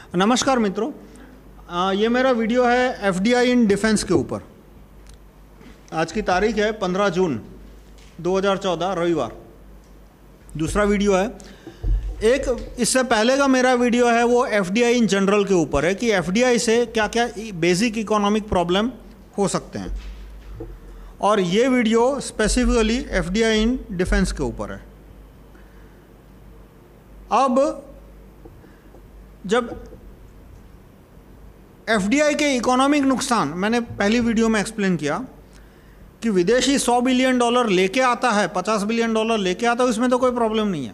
नमस्कार मित्रों, ये मेरा वीडियो है एफडीआई इन डिफेंस के ऊपर। आज की तारीख है 15 जून 2014 रविवार। दूसरा वीडियो है। एक इससे पहले का मेरा वीडियो है वो एफडीआई इन जनरल के ऊपर है कि एफडीआई से क्या क्या बेसिक इकोनॉमिक प्रॉब्लम हो सकते हैं, और ये video specifically FDI in defence के ऊपर है। अब जब एफडीआई के इकोनॉमिक नुकसान मैंने पहली वीडियो में एक्सप्लेन किया कि विदेशी $100 बिलियन लेके आता है, $50 बिलियन लेके आता है, उसमें तो कोई प्रॉब्लम नहीं है।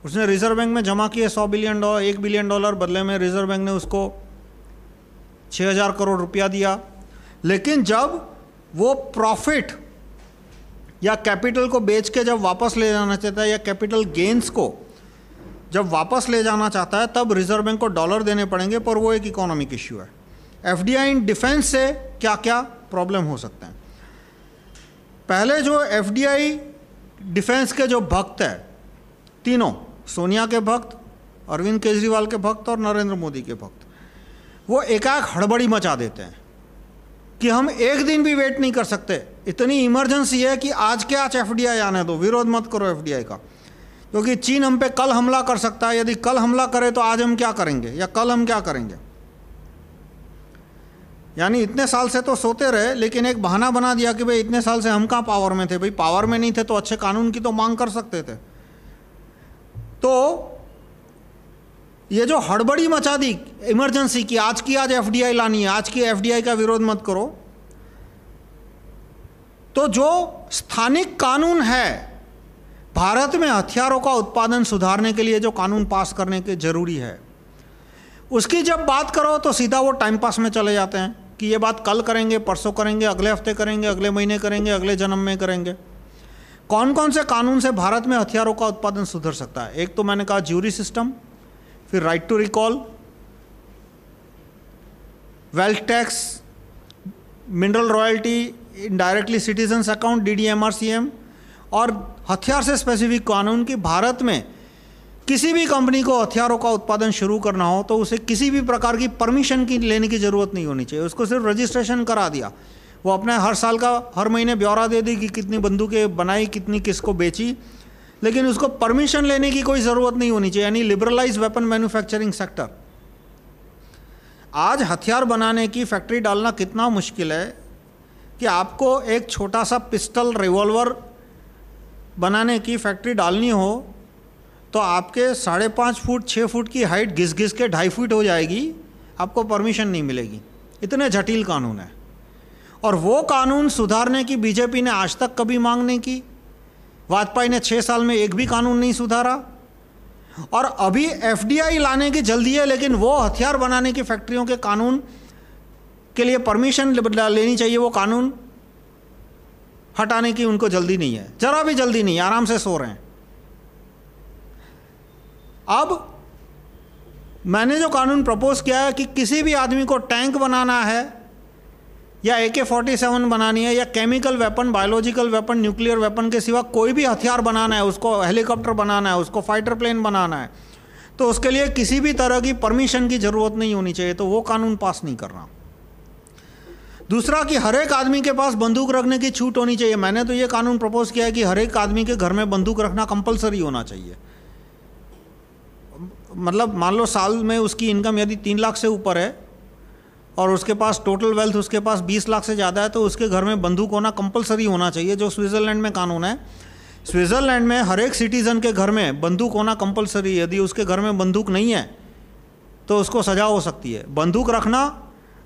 उसने रिजर्व बैंक में जमा किए $100 बिलियन, $1 बिलियन, बदले में रिजर्व बैंक ने उसको 6,000 करोड़ रुपया दिया। लेकिन जब वो प्रॉफिट या कैपिटल को बेच के जब वापस ले जाना चाहता है, या कैपिटल गेन्स को जब वापस ले जाना चाहता है, तब रिजर्व बैंक को डॉलर देने पड़ेंगे, पर वो एक इकोनॉमिक इश्यू है। एफडीआई इन डिफेंस से क्या क्या प्रॉब्लम हो सकते हैं। पहले जो एफडीआई डिफेंस के जो भक्त हैं, तीनों, सोनिया के भक्त, अरविंद केजरीवाल के भक्त और नरेंद्र मोदी के भक्त, वो एकाएक हड़बड़ी मचा देते हैं कि हम एक दिन भी वेट नहीं कर सकते, इतनी इमरजेंसी है कि आज के आज एफडीआई आने दो, विरोध मत करो एफडीआई का, क्योंकि चीन हम पे कल हमला कर सकता है। यदि कल हमला करे तो आज हम क्या करेंगे, या कल हम क्या करेंगे। यानी इतने साल से तो सोते रहे, लेकिन एक बहाना बना दिया कि भाई इतने साल से हम कहाँ पावर में थे। भाई पावर में नहीं थे तो अच्छे कानून की तो मांग कर सकते थे। तो ये जो हड़बड़ी मचा दी इमरजेंसी की, आज की आज एफडीआई लानी है, आज की एफडीआई का विरोध मत करो, तो जो स्थानिक कानून है, भारत में हथियारों का उत्पादन सुधारने के लिए जो कानून पास करने के जरूरी है, उसकी जब बात करो तो सीधा वो टाइम पास में चले जाते हैं कि ये बात कल करेंगे, परसों करेंगे, अगले हफ्ते करेंगे, अगले महीने करेंगे, अगले जन्म में करेंगे। कौन कौन से कानून से भारत में हथियारों का उत्पादन सुधर सकता है? एक तो मैंने कहा ज्यूरी सिस्टम, फिर right to recall, wealth tax, mineral royalty, indirectly citizens account, DDMRCM, और हथियार से स्पेसिफिक कानून कि भारत में किसी भी कंपनी को हथियारों का उत्पादन शुरू करना हो तो उसे किसी भी प्रकार की परमिशन की लेने की ज़रूरत नहीं होनी चाहिए। उसको सिर्फ रजिस्ट्रेशन करा दिया, वो अपने हर साल का हर महीने ब्यौरा दे दी कि कितनी बंदूकें बनाई, कितनी किसको बेची, लेकिन उसको परमिशन लेने की कोई ज़रूरत नहीं होनी चाहिए। यानी लिबरलाइज वेपन मैन्युफैक्चरिंग सेक्टर। आज हथियार बनाने की फैक्ट्री डालना कितना मुश्किल है कि आपको एक छोटा सा पिस्टल, रिवॉल्वर बनाने की फैक्ट्री डालनी हो तो आपके 5.5 फुट 6 फुट की हाइट घिस घिस के 2.5 फुट हो जाएगी, आपको परमिशन नहीं मिलेगी। इतने जटिल कानून है, और वो कानून सुधारने की बीजेपी ने आज तक कभी मांग नहीं की। वाजपेयी ने 6 साल में एक भी कानून नहीं सुधारा, और अभी एफडीआई लाने की जल्दी है, लेकिन वो हथियार बनाने की फैक्ट्रियों के कानून के लिए परमिशन लेनी चाहिए, वो कानून हटाने की उनको जल्दी नहीं है, जरा भी जल्दी नहीं, आराम से सो रहे हैं। अब मैंने जो कानून प्रपोज किया है कि किसी भी आदमी को टैंक बनाना है, या AK-47 बनानी है, या chemical weapon, biological weapon, nuclear weapon के सिवा कोई भी हथियार बनाना है, उसको हेलीकॉप्टर बनाना है, उसको फाइटर प्लेन बनाना है, तो उसके लिए किसी भी तरह की परमिशन की ज़रूरत नहीं होनी चाहिए। तो वो कानून पास नहीं करना। दूसरा कि हर एक आदमी के पास बंदूक रखने की छूट होनी चाहिए। मैंने तो ये कानून प्रपोज किया है कि हर एक आदमी के घर में बंदूक रखना कंपलसरी होना चाहिए। मतलब मान लो साल में उसकी इनकम यदि 3 लाख से ऊपर है और उसके पास टोटल वेल्थ उसके पास 20 लाख से ज़्यादा है, तो उसके घर में बंदूक होना कंपलसरी होना चाहिए, जो स्विट्ज़रलैंड में कानून है। स्विट्ज़रलैंड में हर एक सिटीज़न के घर में बंदूक होना कंपलसरी है। यदि उसके घर में बंदूक नहीं है तो उसको सजा हो सकती है। बंदूक रखना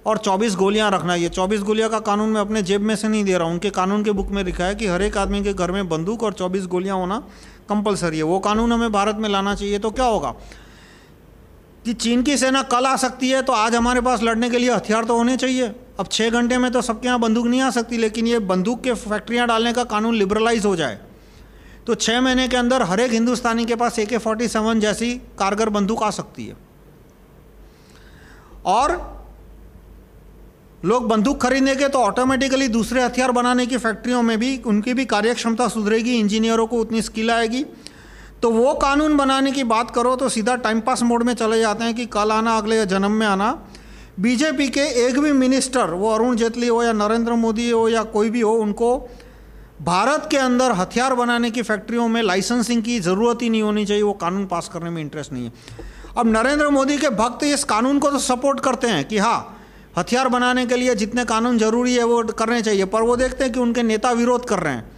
और 24 गोलियां रखना, ये 24 गोलियां का कानून मैं अपने जेब में से नहीं दे रहा हूँ, उनके कानून के बुक में लिखा है कि हर एक आदमी के घर में बंदूक और 24 गोलियां होना कंपलसरी है। वो कानून हमें भारत में लाना चाहिए। तो क्या होगा कि चीन की सेना कल आ सकती है, तो आज हमारे पास लड़ने के लिए हथियार तो होने चाहिए। अब 6 घंटे में तो सबके यहाँ बंदूक नहीं आ सकती, लेकिन ये बंदूक के फैक्ट्रियाँ डालने का कानून लिबरलाइज हो जाए तो 6 महीने के अंदर हर एक हिंदुस्तानी के पास AK-47 जैसी कारगर बंदूक आ सकती है, और लोग बंदूक खरीदेंगे तो ऑटोमेटिकली दूसरे हथियार बनाने की फैक्ट्रियों में भी उनकी भी कार्यक्षमता सुधरेगी, इंजीनियरों को उतनी स्किल आएगी, तो वो कानून बनाने की बात करो तो सीधा टाइम पास मोड में चले जाते हैं कि कल आना, अगले जन्म में आना। बीजेपी के एक भी मिनिस्टर, वो अरुण जेटली हो या नरेंद्र मोदी हो या कोई भी हो, उनको भारत के अंदर हथियार बनाने की फैक्ट्रियों में लाइसेंसिंग की ज़रूरत ही नहीं होनी चाहिए, वो कानून पास करने में इंटरेस्ट नहीं है। अब नरेंद्र मोदी के भक्त इस कानून को तो सपोर्ट करते हैं कि हाँ, हथियार बनाने के लिए जितने कानून जरूरी है वो करने चाहिए, पर वो देखते हैं कि उनके नेता विरोध कर रहे हैं।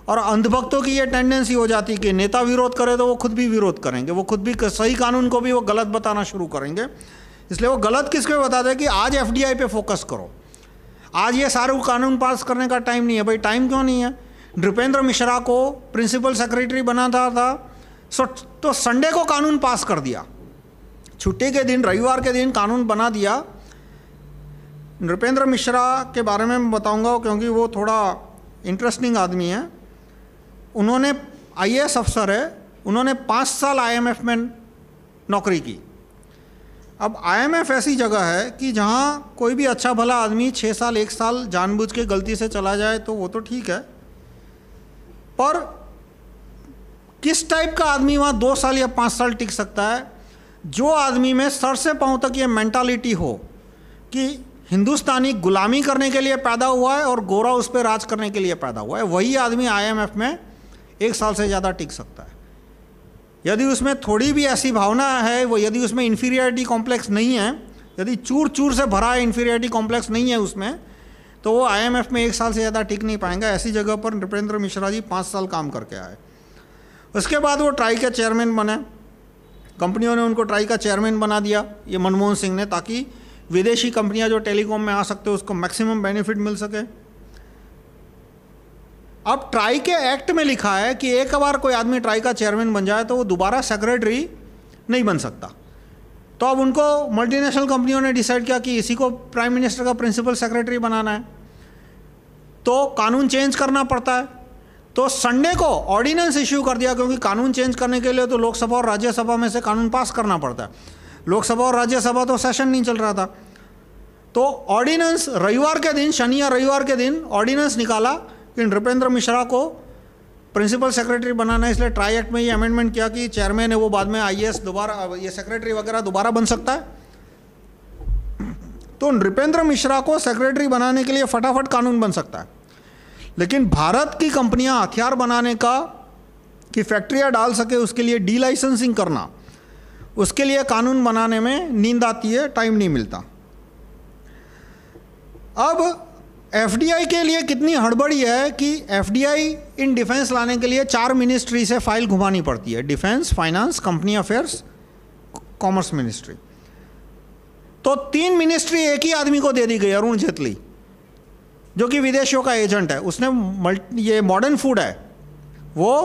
और अंधभक्तों की ये टेंडेंसी हो जाती है कि नेता विरोध करे तो वो खुद भी विरोध करेंगे, वो खुद भी सही कानून को भी वो गलत बताना शुरू करेंगे। इसलिए वो गलत किसको बताते हैं कि आज एफडीआई पे फोकस करो, आज ये सारे कानून पास करने का टाइम नहीं है। भाई टाइम क्यों नहीं है? नृपेंद्र मिश्रा को प्रिंसिपल सेक्रेटरी बनाना था, तो संडे को कानून पास कर दिया, छुट्टी के दिन, रविवार के दिन कानून बना दिया। नृपेंद्र मिश्रा के बारे में बताऊंगा क्योंकि वो थोड़ा इंटरेस्टिंग आदमी है। उन्होंने आईएएस अफसर है, उन्होंने 5 साल आईएमएफ में नौकरी की। अब आईएमएफ ऐसी जगह है कि जहाँ कोई भी अच्छा भला आदमी 6 साल 1 साल जानबूझ के गलती से चला जाए तो वो तो ठीक है, पर किस टाइप का आदमी वहाँ 2 साल या 5 साल टिक सकता है? जो आदमी में सर से पांव तक ये मेंटालिटी हो कि हिंदुस्तानी गुलामी करने के लिए पैदा हुआ है और गोरा उस पर राज करने के लिए पैदा हुआ है, वही आदमी आईएमएफ में 1 साल से ज़्यादा टिक सकता है। यदि उसमें थोड़ी भी ऐसी भावना है, वो यदि उसमें इन्फीरियरिटी कॉम्प्लेक्स नहीं है, यदि चूर चूर से भरा है इन्फीरियरिटी कॉम्प्लेक्स नहीं है उसमें, तो वो आईएमएफ में 1 साल से ज़्यादा टिक नहीं पाएंगा। ऐसी जगह पर नृपेंद्र मिश्रा जी 5 साल काम करके आए। उसके बाद वो ट्राई के चेयरमैन बने, कंपनियों ने उनको ट्राई का चेयरमैन बना दिया, ये मनमोहन सिंह ने, ताकि विदेशी कंपनियां जो टेलीकॉम में आ सकते हो उसको मैक्सिमम बेनिफिट मिल सके। अब ट्राई के एक्ट में लिखा है कि एक बार कोई आदमी ट्राई का चेयरमैन बन जाए तो वो दोबारा सेक्रेटरी नहीं बन सकता। तो अब उनको मल्टीनेशनल कंपनियों ने डिसाइड किया कि इसी को प्राइम मिनिस्टर का प्रिंसिपल सेक्रेटरी बनाना है, तो कानून चेंज करना पड़ता है। तो संडे को ऑर्डिनेंस इश्यू कर दिया, क्योंकि कानून चेंज करने के लिए तो लोकसभा और राज्यसभा में से कानून पास करना पड़ता है। लोकसभा और राज्यसभा तो सेशन नहीं चल रहा था, तो ऑर्डिनेंस रविवार के दिन, शनि या रविवार के दिन ऑर्डिनेंस निकाला कि नृपेंद्र मिश्रा को प्रिंसिपल सेक्रेटरी बनाना है। इसलिए ट्राई एक्ट में ये अमेंडमेंट किया कि चेयरमैन है वो बाद में आईएएस दोबारा, ये सेक्रेटरी वगैरह दोबारा बन सकता है। तो नृपेंद्र मिश्रा को सेक्रेटरी बनाने के लिए फटाफट कानून बन सकता है, लेकिन भारत की कंपनियां हथियार बनाने का कि फैक्ट्रियां डाल सके उसके लिए डी लाइसेंसिंग करना, उसके लिए कानून बनाने में नींद आती है, टाइम नहीं मिलता। अब एफडीआई के लिए कितनी हड़बड़ी है कि एफडीआई इन डिफेंस लाने के लिए 4 मिनिस्ट्री से फाइल घुमानी पड़ती है, defence, finance, company affairs, commerce ministry. तो 3 मिनिस्ट्री एक ही आदमी को दे दी गई, अरुण जेटली, जो कि विदेशियों का एजेंट है। उसने ये मॉडर्न फूड है, वो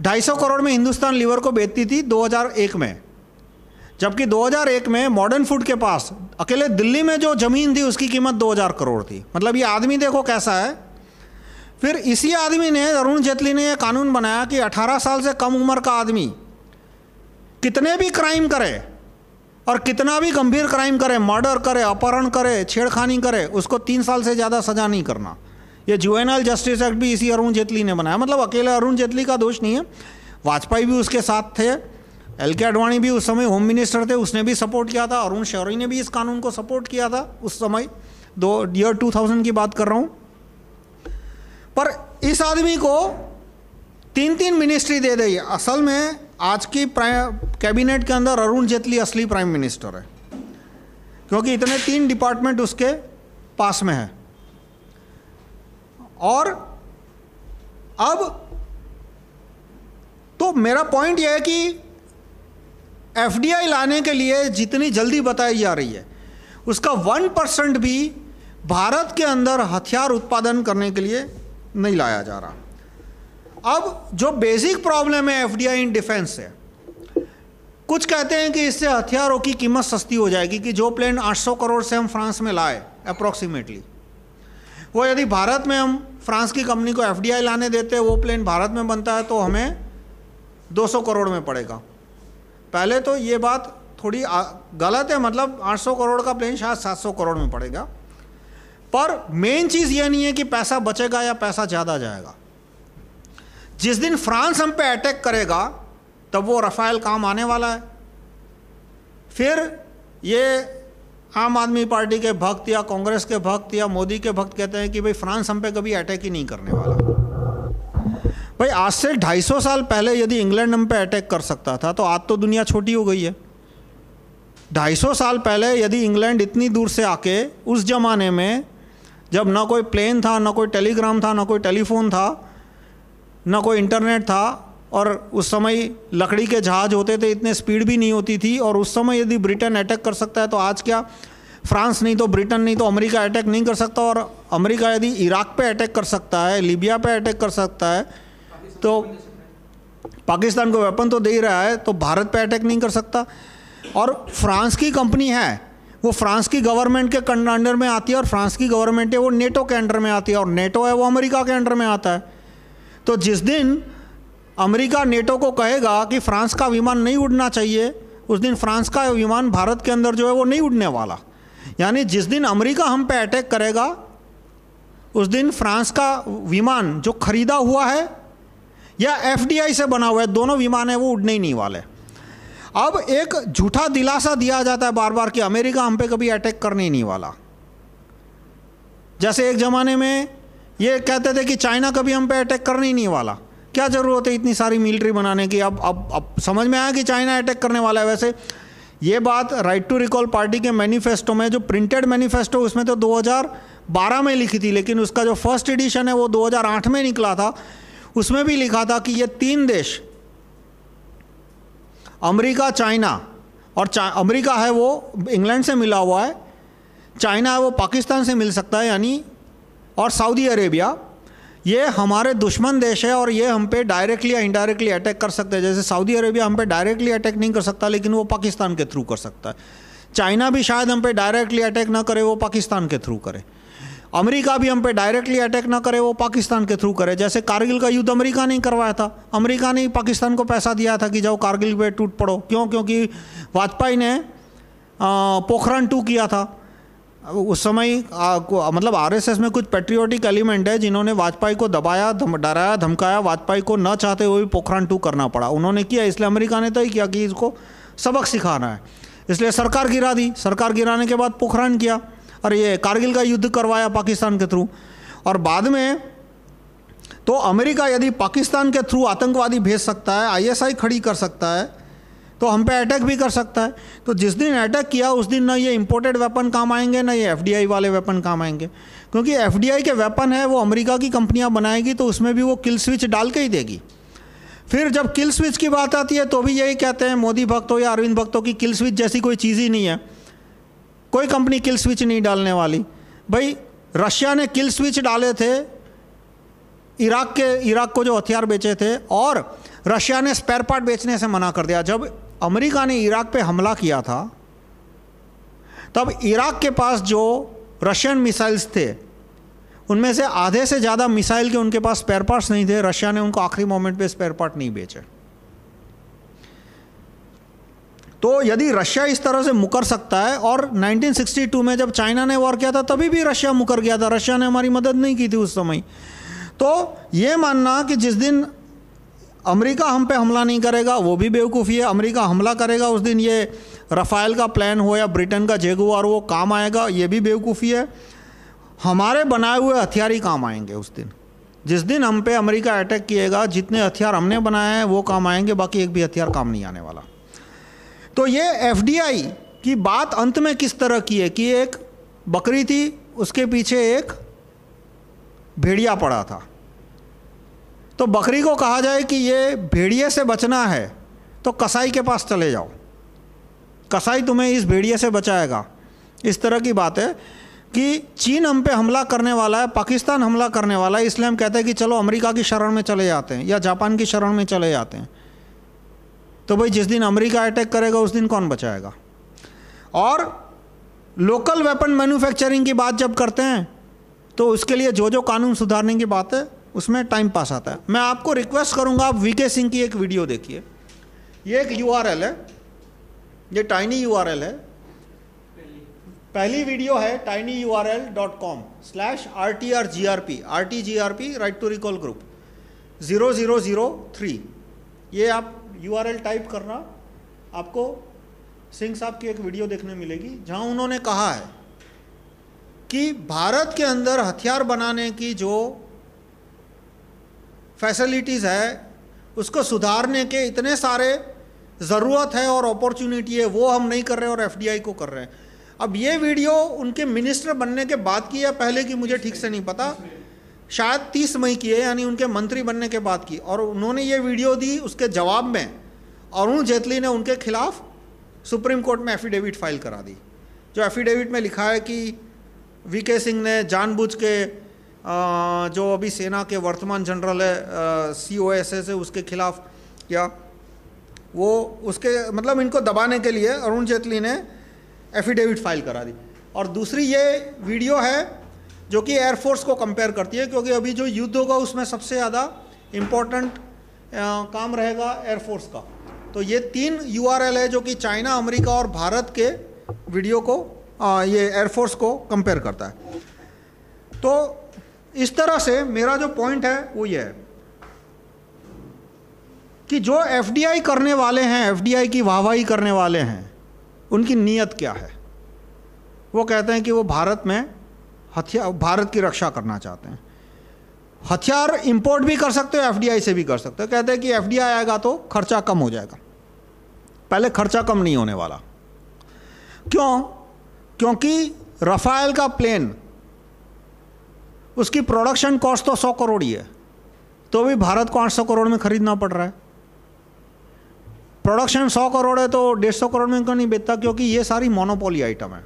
250 करोड़ में हिंदुस्तान लीवर को बेचती थी 2001 में, जबकि 2001 में मॉडर्न फूड के पास अकेले दिल्ली में जो ज़मीन थी उसकी कीमत 2000 करोड़ थी। मतलब ये आदमी देखो कैसा है। फिर इसी आदमी ने, अरुण जेटली ने, यह कानून बनाया कि 18 साल से कम उम्र का आदमी कितने भी क्राइम करे और कितना भी गंभीर क्राइम करे, मर्डर करे, अपहरण करे, छेड़खानी करे, उसको 3 साल से ज़्यादा सज़ा नहीं करना। ये जुवेनाइल जस्टिस एक्ट भी इसी अरुण जेटली ने बनाया। मतलब अकेले अरुण जेटली का दोष नहीं है, वाजपेयी भी उसके साथ थे, एल.के. आडवाणी भी उस समय होम मिनिस्टर थे, उसने भी सपोर्ट किया था, अरुण शौरी ने भी इस कानून को सपोर्ट किया था उस समय, ईयर 2000 की बात कर रहा हूँ। पर इस आदमी को 3 मिनिस्ट्री दे दी। असल में आज की कैबिनेट के अंदर अरुण जेटली असली प्राइम मिनिस्टर है, क्योंकि इतने 3 डिपार्टमेंट उसके पास में है। और अब तो मेरा पॉइंट यह है कि एफडीआई लाने के लिए जितनी जल्दी बताई जा रही है, उसका 1% भी भारत के अंदर हथियार उत्पादन करने के लिए नहीं लाया जा रहा। अब जो बेसिक प्रॉब्लम है एफडीआई इन डिफेंस से, कुछ कहते हैं कि इससे हथियारों की कीमत सस्ती हो जाएगी, कि जो प्लेन 800 करोड़ से हम फ्रांस में लाए अप्रॉक्सीमेटली, वो यदि भारत में हम फ्रांस की कंपनी को एफडीआई लाने देते, वो प्लेन भारत में बनता है तो हमें 200 करोड़ में पड़ेगा। पहले तो ये बात थोड़ी गलत है, मतलब 800 करोड़ का प्लेन शायद 700 करोड़ में पड़ेगा। पर मेन चीज़ ये नहीं है कि पैसा बचेगा या पैसा ज़्यादा जाएगा। जिस दिन फ्रांस हम पे अटैक करेगा तब वो रफ़ाएल काम आने वाला है। फिर ये आम आदमी पार्टी के भक्त या कांग्रेस के भक्त या मोदी के भक्त कहते हैं कि भाई फ्रांस हम पे कभी अटैक ही नहीं करने वाला। भाई आज से 250 साल पहले यदि इंग्लैंड हम पे अटैक कर सकता था तो आज तो दुनिया छोटी हो गई है। 250 साल पहले यदि इंग्लैंड इतनी दूर से आके, उस जमाने में जब ना कोई प्लेन था, ना कोई टेलीग्राम था, ना कोई टेलीफोन था, ना कोई इंटरनेट था, और उस समय लकड़ी के जहाज होते थे, इतने स्पीड भी नहीं होती थी, और उस समय यदि ब्रिटेन अटैक कर सकता है तो आज क्या फ्रांस नहीं तो ब्रिटेन नहीं तो अमेरिका अटैक नहीं कर सकता? और अमेरिका यदि इराक पे अटैक कर सकता है, लीबिया पे अटैक कर सकता है, तो पाकिस्तान को वेपन तो दे ही रहा है, तो भारत पे अटैक नहीं कर सकता? और फ्रांस की कंपनी है, वो फ्रांस की गवर्नमेंट के अंडर में आती है, और फ्रांस की गवर्नमेंट है वो नेटो के अंडर में आती है, और नेटो है वो अमेरिका के अंडर में आता है। तो जिस दिन अमेरिका नेटो को कहेगा कि फ्रांस का विमान नहीं उड़ना चाहिए, उस दिन फ्रांस का विमान भारत के अंदर जो है वो नहीं उड़ने वाला। यानी जिस दिन अमेरिका हम पे अटैक करेगा उस दिन फ्रांस का विमान जो खरीदा हुआ है या एफडीआई से बना हुआ है, दोनों विमान है वो उड़ने ही नहीं वाले। अब एक झूठा दिलासा दिया जाता है बार बार कि अमेरिका हम पे कभी अटैक करने ही नहीं वाला। जैसे एक ज़माने में ये कहते थे कि चाइना कभी हम पे अटैक करने ही नहीं वाला। क्या ज़रूरत है इतनी सारी मिलिट्री बनाने की? अब समझ में आया कि चाइना अटैक करने वाला है। वैसे ये बात राइट टू रिकॉल पार्टी के मैनिफेस्टो में, जो प्रिंटेड मैनिफेस्टो, उसमें तो 2012 में लिखी थी, लेकिन उसका जो फर्स्ट एडिशन है वो 2008 में निकला था। उसमें भी लिखा था कि ये 3 देश, अमेरिका, चाइना, और अमेरिका है वो इंग्लैंड से मिला हुआ है, चाइना है वो पाकिस्तान से मिल सकता है यानी, और सऊदी अरेबिया, ये हमारे दुश्मन देश है और ये हम पे डायरेक्टली या इनडायरेक्टली अटैक कर सकते हैं। जैसे सऊदी अरेबिया हम पे डायरेक्टली अटैक नहीं कर सकता, लेकिन वो पाकिस्तान के थ्रू कर सकता है। चाइना भी शायद हम पे डायरेक्टली अटैक ना करे, वो पाकिस्तान के थ्रू करे। अमेरिका भी हम पे डायरेक्टली अटैक ना करे, वो पाकिस्तान के थ्रू करे। जैसे कारगिल का युद्ध अमेरिका नहीं करवाया था, अमेरिका ने पाकिस्तान को पैसा दिया था कि जाओ कारगिल पे टूट पड़ो। क्यों? क्योंकि वाजपेयी ने पोखरण 2 किया था। उस समय मतलब आरएसएस में कुछ पेट्रियोटिक एलिमेंट है जिन्होंने वाजपेयी को दबाया, डराया, धमकाया। वाजपेयी को न चाहते हुए भी पोखरण 2 करना पड़ा। उन्होंने किया, इसलिए अमेरिका ने तय किया कि इसको सबक सिखाना है, इसलिए सरकार गिरा दी। सरकार गिराने के बाद पोखरण किया और ये कारगिल का युद्ध करवाया पाकिस्तान के थ्रू। और बाद में तो अमेरिका यदि पाकिस्तान के थ्रू आतंकवादी भेज सकता है, आईएसआई खड़ी कर सकता है, तो हम पे अटैक भी कर सकता है। तो जिस दिन अटैक किया उस दिन ना ये इंपोर्टेड वेपन काम आएंगे, ना ये एफडीआई वाले वेपन काम आएंगे। क्योंकि एफडीआई के वेपन है वो अमेरिका की कंपनियां बनाएगी, तो उसमें भी वो किल स्विच डाल के ही देगी। फिर जब किल स्विच की बात आती है तो भी यही कहते हैं मोदी भक्तों या अरविंद भक्तों की को स्विच जैसी कोई चीज़ ही नहीं है, कोई कंपनी किल स्विच नहीं डालने वाली। भाई रशिया ने किल स्विच डाले थे इराक को जो हथियार बेचे थे, और रशिया ने स्पेयर पार्ट बेचने से मना कर दिया। जब अमेरिका ने इराक पे हमला किया था तब इराक के पास जो रशियन मिसाइल्स थे उनमें से आधे से ज़्यादा मिसाइल के उनके पास स्पेयर पार्ट्स नहीं थे। रशिया ने उनको आखिरी मोमेंट पे स्पेयर पार्ट नहीं बेचे। तो यदि रशिया इस तरह से मुकर सकता है, और 1962 में जब चाइना ने वॉर किया था तभी भी रशिया मुकर गया था, रशिया ने हमारी मदद नहीं की थी उस समय। तो ये मानना कि जिस दिन अमेरिका हम पे हमला नहीं करेगा वो भी बेवकूफ़ी है। अमेरिका हमला करेगा उस दिन ये रफ़ाएल का प्लान हो या ब्रिटेन का जैगुआर वो काम आएगा, ये भी बेवकूफ़ी है। हमारे बनाए हुए हथियार ही काम आएंगे उस दिन। जिस दिन हम पे अमेरिका अटैक किएगा, जितने हथियार हमने बनाए हैं वो काम आएंगे, बाकी एक भी हथियार काम नहीं आने वाला। तो ये एफडीआई की बात अंत में किस तरह की है कि एक बकरी थी, उसके पीछे एक भेड़िया पड़ा था। तो बकरी को कहा जाए कि ये भेड़िए से बचना है तो कसाई के पास चले जाओ, कसाई तुम्हें इस भेड़िए से बचाएगा। इस तरह की बात है कि चीन हम पे हमला करने वाला है, पाकिस्तान हमला करने वाला है, इसलिए हम कहते हैं कि चलो अमेरिका की शरण में चले जाते हैं या जापान की शरण में चले जाते हैं। तो भाई जिस दिन अमेरिका अटैक करेगा उस दिन कौन बचाएगा? और लोकल वेपन मैन्युफैक्चरिंग की बात जब करते हैं तो उसके लिए जो कानून सुधारने की बात है उसमें टाइम पास आता है। मैं आपको रिक्वेस्ट करूंगा आप वीके सिंह की एक वीडियो देखिए। ये एक यूआरएल है, ये टाइनी यूआरएल है, पहली वीडियो है tinyurl.com/rtrgrp RTGRP right to recall group 0003। ये आप URL टाइप करना, आपको सिंह साहब की एक वीडियो देखने मिलेगी जहां उन्होंने कहा है कि भारत के अंदर हथियार बनाने की जो फैसिलिटीज़ है उसको सुधारने के इतने सारे ज़रूरत है और अपॉर्चुनिटी है, वो हम नहीं कर रहे और FDI को कर रहे हैं। अब ये वीडियो उनके मिनिस्टर बनने के बाद की है, पहले की मुझे ठीक से नहीं पता, शायद 30 मई की है, यानी उनके मंत्री बनने के बाद की। और उन्होंने ये वीडियो दी, उसके जवाब में अरुण जेटली ने उनके खिलाफ सुप्रीम कोर्ट में एफिडेविट फाइल करा दी। जो एफिडेविट में लिखा है कि VK सिंह ने जानबूझ के जो अभी सेना के वर्तमान जनरल है COSS है उसके खिलाफ, या वो उसके मतलब इनको दबाने के लिए अरुण जेटली ने एफिडेविट फाइल करा दी। और दूसरी ये वीडियो है जो कि एयरफोर्स को कंपेयर करती है, क्योंकि अभी जो युद्ध होगा उसमें सबसे ज़्यादा इम्पोर्टेंट काम रहेगा एयरफोर्स का। तो ये 3 URL है जो कि चाइना, अमेरिका और भारत के वीडियो को ये एयरफोर्स को कंपेयर करता है। तो इस तरह से मेरा जो पॉइंट है वो ये है कि जो FDI करने वाले हैं, FDI की वाहवाही करने वाले हैं, उनकी नीयत क्या है। वो कहते हैं कि वो भारत में भारत की रक्षा करना चाहते हैं। हथियार इंपोर्ट भी कर सकते हो, FDI से भी कर सकते हो। कहते हैं कि FDI आएगा तो खर्चा कम हो जाएगा। पहले खर्चा कम नहीं होने वाला। क्यों? क्योंकि राफेल का प्लेन, उसकी प्रोडक्शन कॉस्ट तो 100 करोड़ ही है, तो भी भारत को 800 करोड़ में खरीदना पड़ रहा है। प्रोडक्शन 100 करोड़ है तो 150 करोड़ में क्यों नहीं बेचता? क्योंकि ये सारी मोनोपोली आइटम है।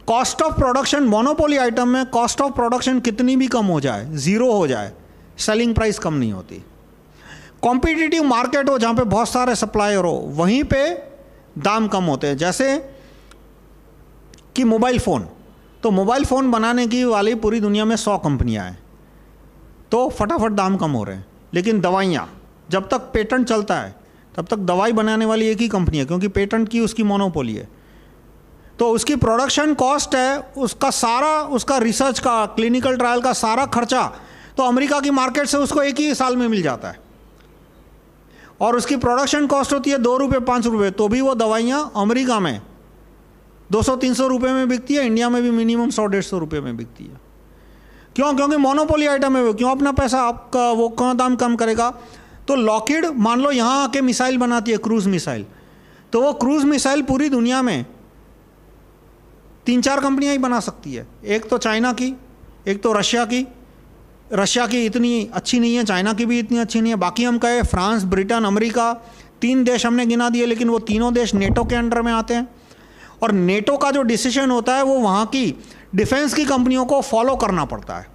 Cost of production, monopoly item में कॉस्ट ऑफ प्रोडक्शन कितनी भी कम हो जाए, ज़ीरो हो जाए, सेलिंग प्राइस कम नहीं होती। कॉम्पिटिटिव मार्केट हो जहाँ पे बहुत सारे सप्लायर हो, वहीं पे दाम कम होते हैं। जैसे कि मोबाइल फ़ोन, तो मोबाइल फ़ोन बनाने की वाली पूरी दुनिया में 100 कंपनियाँ हैं, तो फटाफट दाम कम हो रहे हैं। लेकिन दवाइयाँ, जब तक पेटेंट चलता है तब तक दवाई बनाने वाली एक ही कंपनी है, क्योंकि पेटेंट की उसकी मोनोपोली है। तो उसकी प्रोडक्शन कॉस्ट है, उसका सारा, उसका रिसर्च का, क्लिनिकल ट्रायल का सारा खर्चा तो अमेरिका की मार्केट से उसको एक ही साल में मिल जाता है। और उसकी प्रोडक्शन कॉस्ट होती है 2 रुपये 5 रुपये, तो भी वो दवाइयाँ अमेरिका में 200-300 रुपये में बिकती है, इंडिया में भी मिनिमम 100-150 रुपये में बिकती है। क्यों? क्योंकि मोनोपोली आइटम है वो। क्यों अपना पैसा आपका वो क्यों दाम कम करेगा? तो लॉकहीड मान लो यहाँ आके मिसाइल बनाती है, क्रूज मिसाइल, तो वो क्रूज मिसाइल पूरी दुनिया में 3-4 कंपनियाँ ही बना सकती है। एक तो चाइना की, एक तो रशिया की। रशिया की इतनी अच्छी नहीं है, चाइना की भी इतनी अच्छी नहीं है। बाकी हम कहे फ्रांस, ब्रिटेन, अमेरिका, 3 देश हमने गिना दिए, लेकिन वो तीनों देश नेटो के अंडर में आते हैं। और नेटो का जो डिसीजन होता है वो वहाँ की डिफेंस की कंपनियों को फॉलो करना पड़ता है।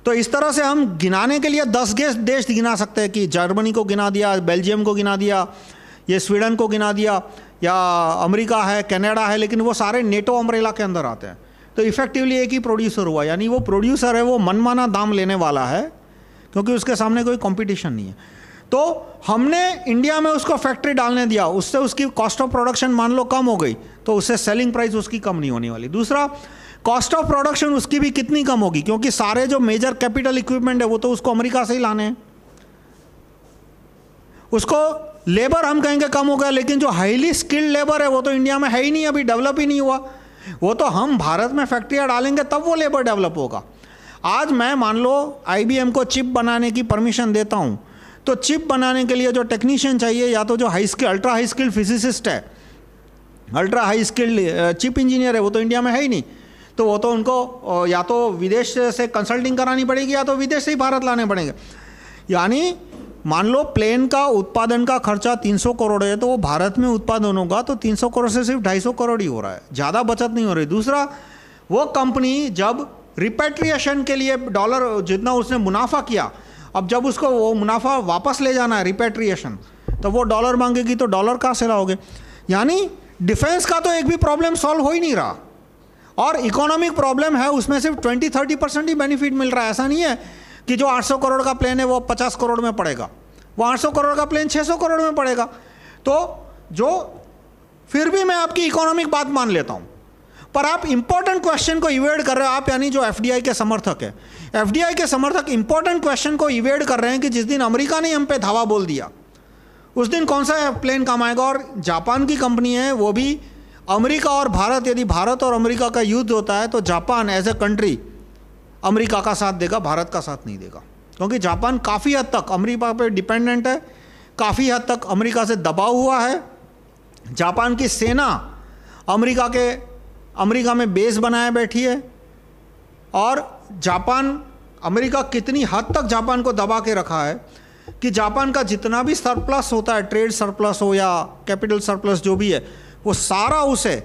तो इस तरह से हम गिनाने के लिए 10 देश गिना सकते हैं कि जर्मनी को गिना दिया, बेल्जियम को गिना दिया, ये स्वीडन को गिना दिया, या अमेरिका है, कनाडा है, लेकिन वो सारे नेटो अम्ब्रेला के अंदर आते हैं। तो इफेक्टिवली एक ही प्रोड्यूसर हुआ, यानी वो प्रोड्यूसर है वो मनमाना दाम लेने वाला है, क्योंकि उसके सामने कोई कंपटीशन नहीं है। तो हमने इंडिया में उसको फैक्ट्री डालने दिया, उससे उसकी कॉस्ट ऑफ प्रोडक्शन मान लो कम हो गई, तो उससे सेलिंग प्राइस उसकी कम नहीं होने वाली। दूसरा, कॉस्ट ऑफ प्रोडक्शन उसकी भी कितनी कम होगी, क्योंकि सारे जो मेजर कैपिटल इक्विपमेंट है वो तो उसको अमेरिका से ही लाने हैं। उसको लेबर हम कहेंगे कम हो गया, लेकिन जो हाईली स्किल्ड लेबर है वो तो इंडिया में है ही नहीं, अभी डेवलप ही नहीं हुआ। वो तो हम भारत में फैक्ट्रियाँ डालेंगे तब वो लेबर डेवलप होगा। आज मैं मान लो IBM को चिप बनाने की परमिशन देता हूँ, तो चिप बनाने के लिए जो टेक्नीशियन चाहिए, या तो जो अल्ट्रा हाई स्किल्ड फिजिसिस्ट है, ultra high skilled chip engineer है, वो तो इंडिया में है ही नहीं। तो वो तो उनको या तो विदेश से कंसल्टिंग करानी पड़ेगी, या तो विदेश से ही भारत लाने पड़ेंगे। यानी मान लो प्लेन का उत्पादन का खर्चा 300 करोड़ है, तो वो भारत में उत्पादन होगा तो 300 करोड़ से सिर्फ 250 करोड़ ही हो रहा है, ज़्यादा बचत नहीं हो रही। दूसरा, वो कंपनी जब रिपेट्रिएशन के लिए डॉलर जितना उसने मुनाफा किया, अब जब उसको वो मुनाफा वापस ले जाना है रिपेट्रिएशन, तो वो डॉलर मांगेगी, तो डॉलर कहाँ से लाओगे? यानी डिफेंस का तो एक भी प्रॉब्लम सॉल्व हो ही नहीं रहा, और इकोनॉमिक प्रॉब्लम है उसमें सिर्फ 20-30% ही बेनिफिट मिल रहा है। ऐसा नहीं है कि जो 800 करोड़ का प्लेन है वो 50 करोड़ में पड़ेगा, वो 800 करोड़ का प्लेन 600 करोड़ में पड़ेगा। तो जो फिर भी मैं आपकी इकोनॉमिक बात मान लेता हूँ, पर आप इंपॉर्टेंट क्वेश्चन को इवेड कर रहे हो। आप यानी जो FDI के समर्थक है, FDI के समर्थक इंपॉर्टेंट क्वेश्चन को इवेड कर रहे हैं कि जिस दिन अमेरिका ने हम पे धावा बोल दिया, उस दिन कौन सा प्लेन काम आएगा? और जापान की कंपनी है, वो भी अमेरिका और भारत, यदि भारत और अमेरिका का युद्ध होता है तो Japan as a country America का साथ देगा, भारत का साथ नहीं देगा, क्योंकि जापान काफ़ी हद तक अमेरिका पे डिपेंडेंट है, काफ़ी हद तक अमेरिका से दबा हुआ है। जापान की सेना अमेरिका में बेस बनाए बैठी है, और जापान, अमेरिका कितनी हद तक जापान को दबा के रखा है कि जापान का जितना भी सरप्लस होता है, ट्रेड सरप्लस हो या कैपिटल सरप्लस जो भी है, वो सारा उसे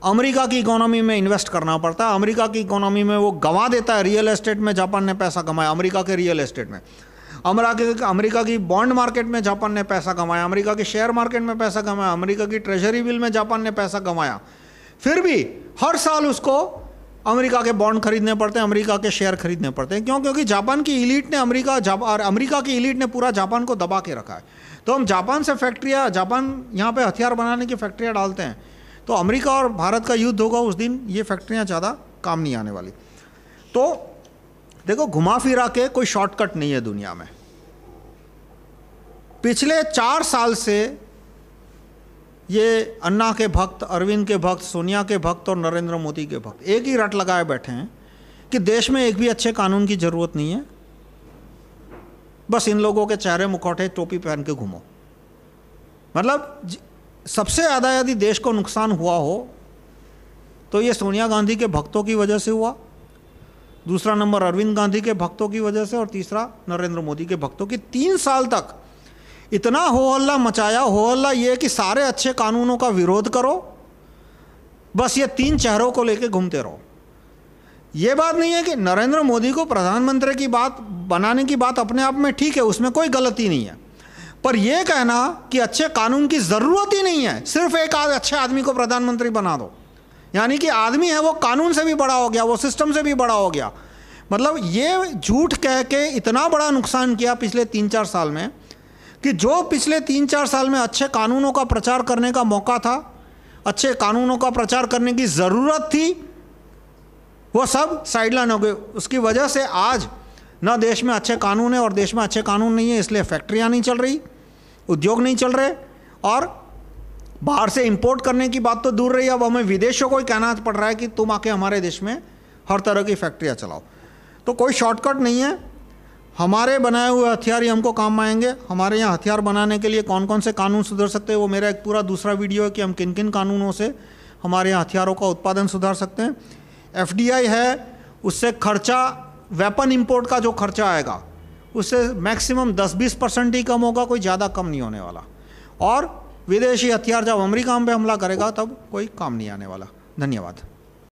अमेरिका की इकोनॉमी में इन्वेस्ट करना पड़ता है। अमेरिका की इकोनॉमी में वो गंवा देता है। रियल एस्टेट में जापान ने पैसा कमाया, अमेरिका के रियल एस्टेट में, अमेरिका की बॉन्ड मार्केट में जापान ने पैसा कमाया, अमेरिका के शेयर मार्केट में पैसा कमाया, अमेरिका की ट्रेजरी बिल में जापान ने पैसा कमाया। फिर भी हर साल उसको अमेरिका के बॉन्ड खरीदने पड़ते हैं, अमेरिका के शेयर खरीदने पड़ते हैं। क्यों? क्योंकि जापान की इलीट ने अमेरिका की इलीट ने पूरा जापान को दबा के रखा है। तो हम जापान से फैक्ट्रियाँ, जापान यहाँ पे हथियार बनाने की फैक्ट्रियाँ डालते हैं, तो अमेरिका और भारत का युद्ध होगा उस दिन ये फैक्ट्रियाँ ज़्यादा काम नहीं आने वाली। तो देखो, घुमा फिरा के कोई शॉर्टकट नहीं है दुनिया में। पिछले 4 साल से ये अन्ना के भक्त, अरविंद के भक्त, सोनिया के भक्त और नरेंद्र मोदी के भक्त एक ही रट लगाए बैठे हैं कि देश में एक भी अच्छे कानून की ज़रूरत नहीं है, बस इन लोगों के चेहरे मुखौटे टोपी पहन के घूमो। मतलब सबसे ज़्यादा यदि देश को नुकसान हुआ हो तो ये सोनिया गांधी के भक्तों की वजह से हुआ, दूसरा नंबर अरविंद गांधी के भक्तों की वजह से, और तीसरा नरेंद्र मोदी के भक्तों की। 3 साल तक इतना हो हल्ला मचाया, हो हल्ला ये कि सारे अच्छे कानूनों का विरोध करो, बस ये 3 चेहरों को लेके घूमते रहो। ये बात नहीं है कि नरेंद्र मोदी को प्रधानमंत्री की बात बनाने की बात अपने आप में ठीक है, उसमें कोई गलती नहीं है, पर यह कहना कि अच्छे कानून की ज़रूरत ही नहीं है, सिर्फ एक अच्छे आदमी को प्रधानमंत्री बना दो, यानी कि आदमी है वो कानून से भी बड़ा हो गया, वो सिस्टम से भी बड़ा हो गया। मतलब ये झूठ कह के इतना बड़ा नुकसान किया पिछले 3-4 साल में कि जो पिछले 3-4 साल में अच्छे कानूनों का प्रचार करने का मौका था, अच्छे कानूनों का प्रचार करने की ज़रूरत थी, वो सब साइडलाइन हो गए। उसकी वजह से आज ना देश में अच्छे कानून है और देश में अच्छे कानून नहीं है, इसलिए फैक्ट्रियाँ नहीं चल रही, उद्योग नहीं चल रहे, और बाहर से इंपोर्ट करने की बात तो दूर रही, अब हमें विदेशों को ही कहना पड़ रहा है कि तुम आके हमारे देश में हर तरह की फैक्ट्रियाँ चलाओ। तो कोई शॉर्टकट नहीं है, हमारे बनाए हुए हथियार ही हमको काम आएंगे। हमारे यहाँ हथियार बनाने के लिए कौन कौन से कानून सुधर सकते हैं, वो मेरा एक पूरा दूसरा वीडियो है कि हम किन किन कानूनों से हमारे यहाँ हथियारों का उत्पादन सुधार सकते हैं। FDI है, उससे खर्चा, वेपन इंपोर्ट का जो खर्चा आएगा उससे मैक्सिमम 10-20% ही कम होगा, कोई ज़्यादा कम नहीं होने वाला। और विदेशी हथियार जब अमेरिका हम पे हमला करेगा तब कोई काम नहीं आने वाला। धन्यवाद।